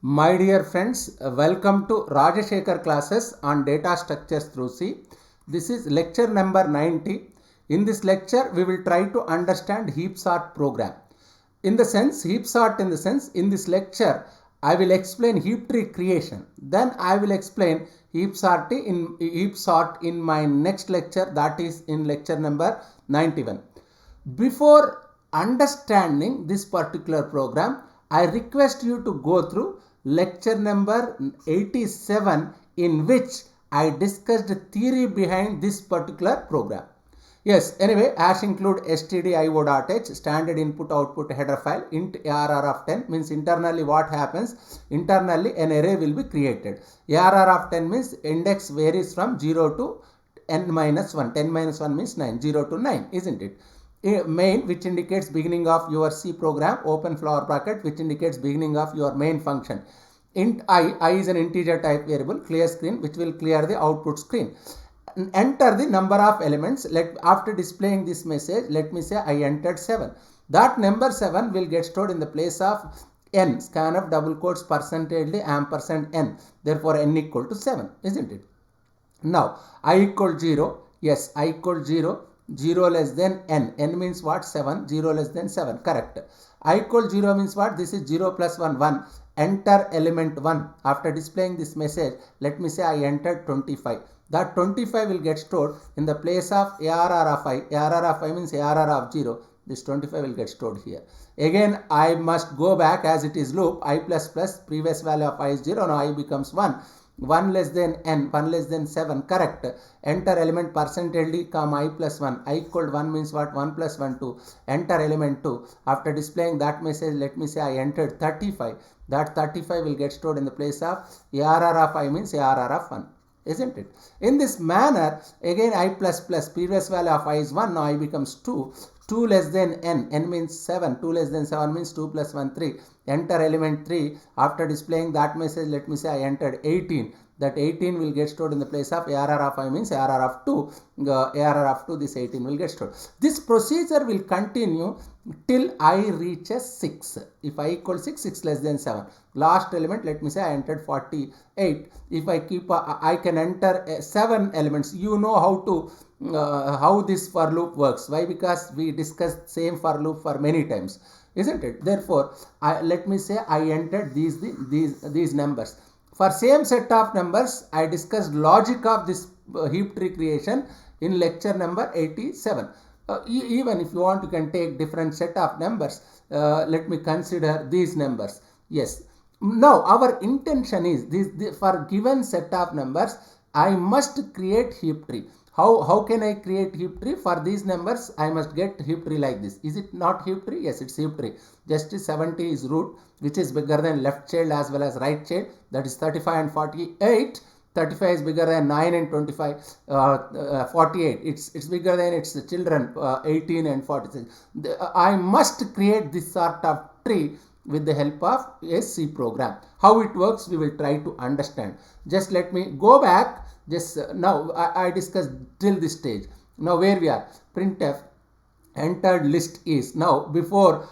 My dear friends, welcome to Rajashekhar classes on data structures through C. This is lecture number 90. In this lecture, we will try to understand heap sort program. In this lecture, I will explain heap tree creation. Then I will explain heap sort in my next lecture, that is in lecture number 91. Before understanding this particular program, I request you to go through lecture number 87, in which I discussed the theory behind this particular program. Yes, anyway, hash include stdio.h, standard input output header file, int arr of 10 means internally what happens? Internally an array will be created. Arr of 10 means index varies from 0 to n minus 1. 10 minus 1 means 9, 0 to 9, isn't it? Main, which indicates beginning of your C program, open flower bracket, which indicates beginning of your main function. Int I is an integer type variable, clear screen, which will clear the output screen. Enter the number of elements. After displaying this message, let me say I entered 7. That number 7 will get stored in the place of n, scanf double quotes percentage ampersand n. Therefore, n equal to 7, isn't it? Now, I equal 0. Yes, I equal 0. 0 less than n. N means what? 7. 0 less than 7. Correct. I equal 0 means what? This is 0 plus 1. 1. Enter element 1. After displaying this message, let me say I entered 25. That 25 will get stored in the place of ARR of I. ARR of I means ARR of 0. This 25 will get stored here. Again, I must go back as it is loop. I plus plus, previous value of I is 0. Now I becomes 1. 1 less than n, 1 less than 7, correct. Enter element percentage d, comma I plus 1. I equal 1 means what? 1 plus 1, 2. Enter element 2. After displaying that message, let me say I entered 35. That 35 will get stored in the place of ARR of I means ARR of 1. Isn't it? In this manner, again I plus plus, previous value of I is 1, now I becomes 2. 2 less than n, n means 7, 2 less than 7 means 2 plus 1, 3. Enter element 3. After displaying that message, let me say I entered 18. That 18 will get stored in the place of ARR of I means ARR of 2. ARR of 2, this 18 will get stored. This procedure will continue till I reaches 6. If I equal 6, 6 less than 7. Last element, let me say I entered 48. If I keep, I can enter 7 elements. You know how this for loop works. Why? Because we discussed same for loop for many times, isn't it? Therefore, let me say I entered these numbers. For same set of numbers, I discussed logic of this heap tree creation in lecture number 87. Even if you want, you can take different set of numbers. Let me consider these numbers. Yes. Now, our intention is this for given set of numbers, I must create heap tree. How can I create heap tree? For these numbers, I must get heap tree like this. Is it not heap tree? Yes, it's heap tree. Just 70 is root, which is bigger than left child as well as right child. That is 35 and 48. 35 is bigger than 9 and 25, 48. It's bigger than its children, 18 and 46. I must create this sort of tree with the help of a C program. How it works, we will try to understand. Just let me go back. Just now I discussed till this stage. Now where we are? Printf entered list is. Now before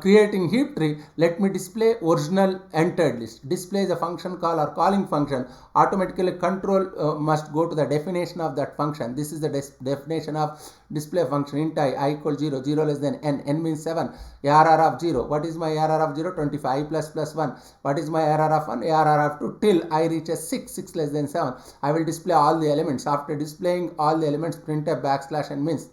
creating heap tree, let me display original entered list. Display is a function call or calling function. Automatically control must go to the definition of that function. This is the definition of display function. Int I equal 0, 0 less than n, n means 7. ARR of 0. What is my ARR of 0? 25. I plus plus 1. What is my ARR of 1? ARR of 2 till I reach a 6, 6 less than 7. I will display all the elements. After displaying all the elements, printf backslash n means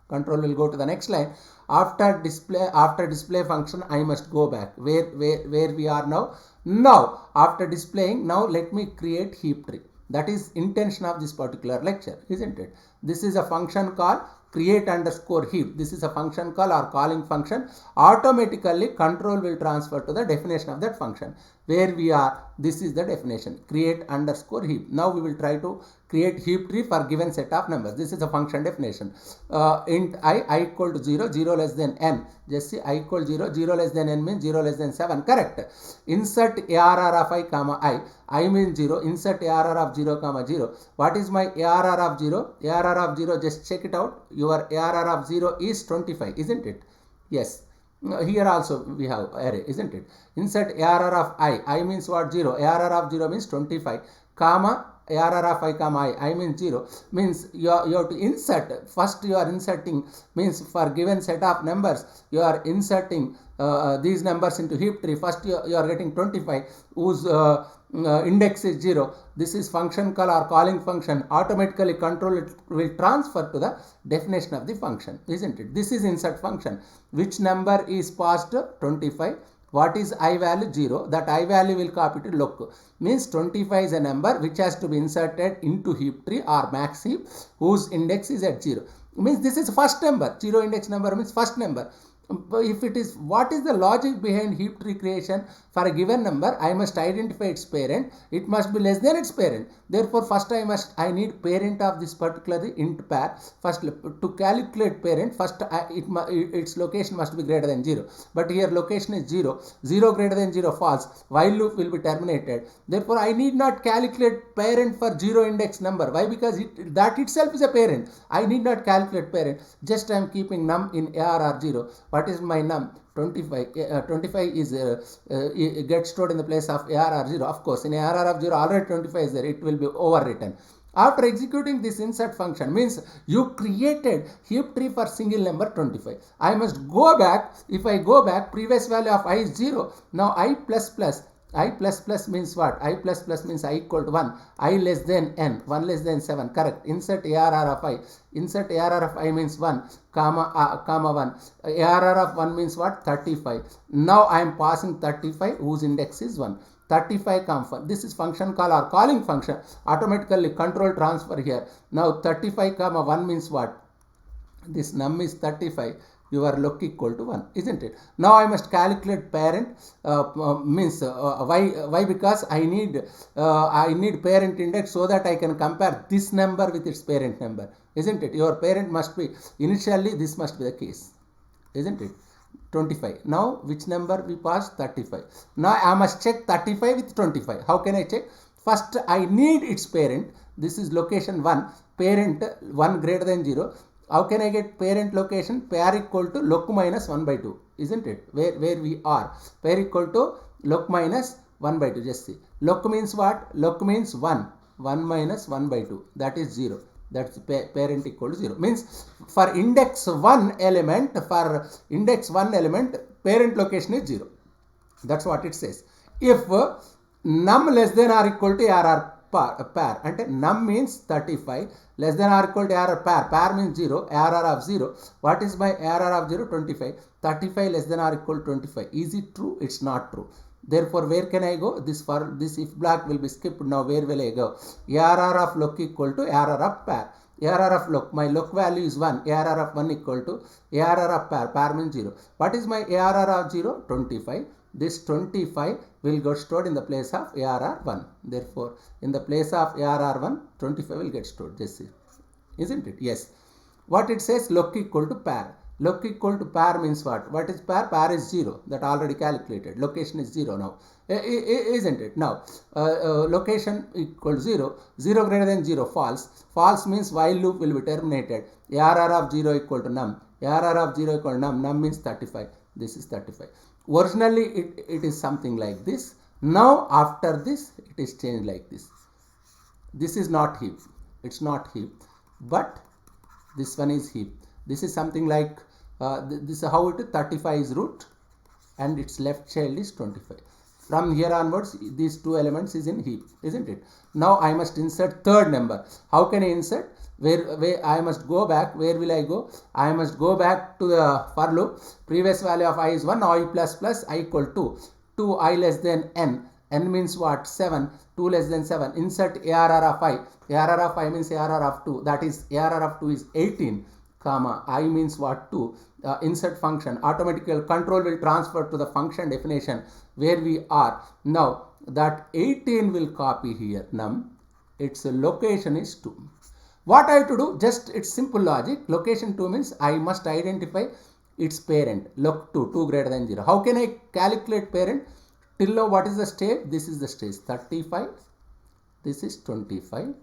control will go to the next line. After display function, I must go back where we are now. Now after displaying, now let me create heap tree. That is intention of this particular lecture, isn't it? This is a function called create underscore heap. This is a function call or calling function. Automatically control will transfer to the definition of that function. Where we are, this is the definition, create underscore heap. Now we will try to create heap tree for given set of numbers. This is a function definition. Int I equal to 0, 0 less than n. Just see I equal 0, 0 less than n means 0 less than 7, correct. Insert ARR of I comma I means 0, insert ARR of 0 comma 0. What is my ARR of 0? ARR of 0, just check it out. Your ARR of 0 is 25, isn't it? Yes. Here also we have array, isn't it? Insert ARR of I means what? 0. ARR of 0 means 25, comma ARR of I comma I means 0, means you have to insert. First you are inserting, means for given set of numbers you are inserting these numbers into heap tree. First you are getting 25 whose index is 0. This is function call or calling function. Automatically control it will transfer to the definition of the function, isn't it? This is insert function. Which number is passed? 25. What is I value? 0. That I value will copy to loc. Means 25 is a number which has to be inserted into heap tree or max heap whose index is at 0. Means this is first number. 0 index number means first number. If it is, what is the logic behind heap tree creation? For a given number, I must identify its parent. It must be less than its parent. Therefore, first I need parent of this particular int pair. First, to calculate parent, first its location must be greater than 0. But here location is 0. 0 greater than 0 false. While loop will be terminated. Therefore, I need not calculate parent for 0 index number. Why? Because that itself is a parent. I need not calculate parent. Just I am keeping num in ARR 0. What is my num? 25. 25 is gets stored in the place of ARR 0. Of course, in ARR of 0 already 25 is there. It will be overwritten. After executing this insert function, means you created heap tree for single number 25. I must go back. If I go back, previous value of I is 0. Now I plus plus. I plus plus means what? I plus plus means I equal to 1. I less than n. 1 less than 7. Correct. Insert ARR of I. Insert ARR of I means 1, comma 1. ARR of 1 means what? 35. Now I am passing 35 whose index is 1. 35 comma. This is function call or calling function. Automatically control transfer here. Now 35 comma 1 means what? This num is 35. Your loc equal to 1, isn't it? Now I must calculate parent, means why? Because I need parent index so that I can compare this number with its parent number, isn't it? Your parent must be initially, this must be the case, isn't it? 25. Now which number we pass? 35. Now I must check 35 with 25. How can I check? First I need its parent. This is location 1, parent 1 greater than 0. How can I get parent location? Pair equal to loc minus 1 by 2, isn't it? Where we are. Pair equal to loc minus 1 by 2. Just see. Loc means what? Loc means 1. 1 minus 1 by 2. That is 0. That's parent equal to 0. Means for index 1 element, parent location is 0. That's what it says. If num less than or equal to ARR pair, and num means 35 less than or equal to ARR pair means 0, ARR of 0. What is my ARR of 0? 25. 35 less than or equal to 25. Is it true? It's not true. Therefore, where can I go? This if block will be skipped. Now where will I go? ARR of loc equal to ARR of pair. ARR of loc, my loc value is 1. ARR of 1 equal to ARR of pair means 0. What is my ARR of 0? 25. This 25 will get stored in the place of ARR 1. Therefore, in the place of ARR 1, 25 will get stored. This is, isn't it? Yes. What it says? Loc equal to pair. Loc equal to pair means what? What is pair? Pair is 0. That already calculated. Location is 0 now. Isn't it? Now, location equal to 0. 0 greater than 0, false. False means while loop will be terminated. ARR of 0 equal to num. ARR of 0 equal to num. Num means 35. This is 35. Originally, it is something like this. Now, after this, it is changed like this. This is not heap. It's not heap. But this one is heap. This is something like, this is how it is. 35 is root and its left child is 25. From here onwards, these two elements is in heap, isn't it? Now, I must insert third number. How can I insert? Where I must go back. Where will I go? I must go back to the for loop. Previous value of I is 1. Now I plus plus I equal to 2 I less than n. N means what? 7. 2 less than 7. Insert ARR of I. ARR of I means ARR of 2. That is ARR of 2 is 18. Comma I means what? 2. Insert function. Automatically control will transfer to the function definition where we are. Now that 18 will copy here. Num. Its location is 2. What I have to do? Just it's simple logic. Location 2 means I must identify its parent. Loc 2, 2 greater than 0. How can I calculate parent? Till now, what is the state? This is the state. 35. This is 25.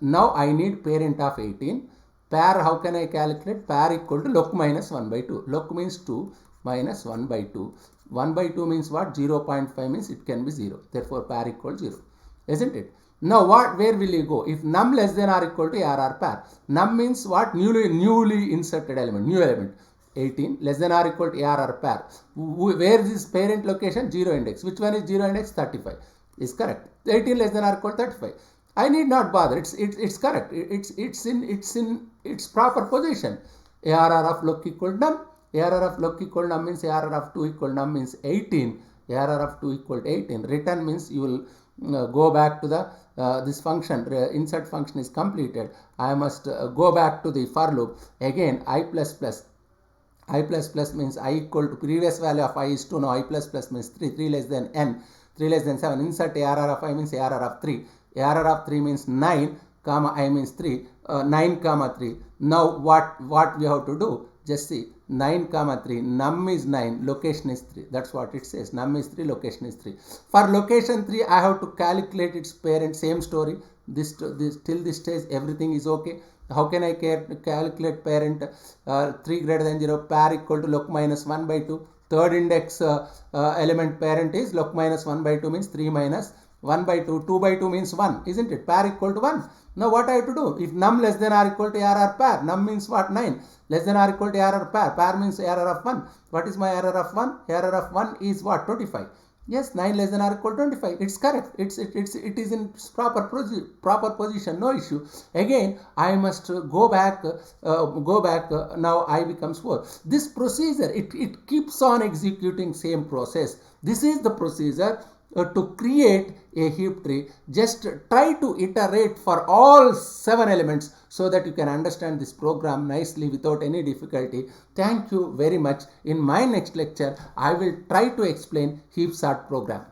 Now I need parent of 18. Pair, how can I calculate? Pair equal to loc minus 1 by 2. Loc means 2 minus 1 by 2. 1 by 2 means what? 0.5 means it can be 0. Therefore, pair equals 0. Isn't it? Now, where will you go? If num less than or equal to ARR pair. Num means what? Newly inserted element, new element. 18 less than or equal to ARR pair. Where is this parent location? 0 index. Which one is 0 index? 35 is correct. 18 less than or equal to 35. I need not bother. It's correct. It's in its proper position. ARR of loc equal to num. ARR of loc equal to num means ARR of 2 equal to num means 18. ARR of 2 equal to 18. Return means you will go back to the this function. Insert function is completed. I must go back to the for loop. Again I plus plus. I plus plus means I equal to previous value of I is 2. Now I plus plus means 3. 3 less than n. 3 less than 7. Insert ARR of I means ARR of 3. ARR of 3 means 9 comma I means 3. 9 comma 3. Now what we have to do? Just see 9 comma 3. Num is 9. Location is 3. That's what it says. Num is 3. Location is 3. For location 3 I have to calculate its parent. Same story. This till this stage everything is okay. How can I calculate parent? 3 greater than 0 pair equal to loc minus 1 by 2. Third index element parent is loc minus 1 by 2 means 3 minus 1 by 2. 2 by 2 means 1, isn't it? Pair equal to 1. Now what I have to do? If num less than or equal to ARR pair, num means what? 9. Less than or equal to ARR pair. Pair means ARR of 1. What is my ARR of 1? ARR of 1 is what? 25. Yes, 9 less than or equal to 25. It's correct. It is in proper position. No issue. Again, I must go back. Now I becomes 4. This procedure it keeps on executing same process. This is the procedure to create a heap tree. Just try to iterate for all 7 elements so that you can understand this program nicely without any difficulty. Thank you very much. In my next lecture, I will try to explain heap sort program.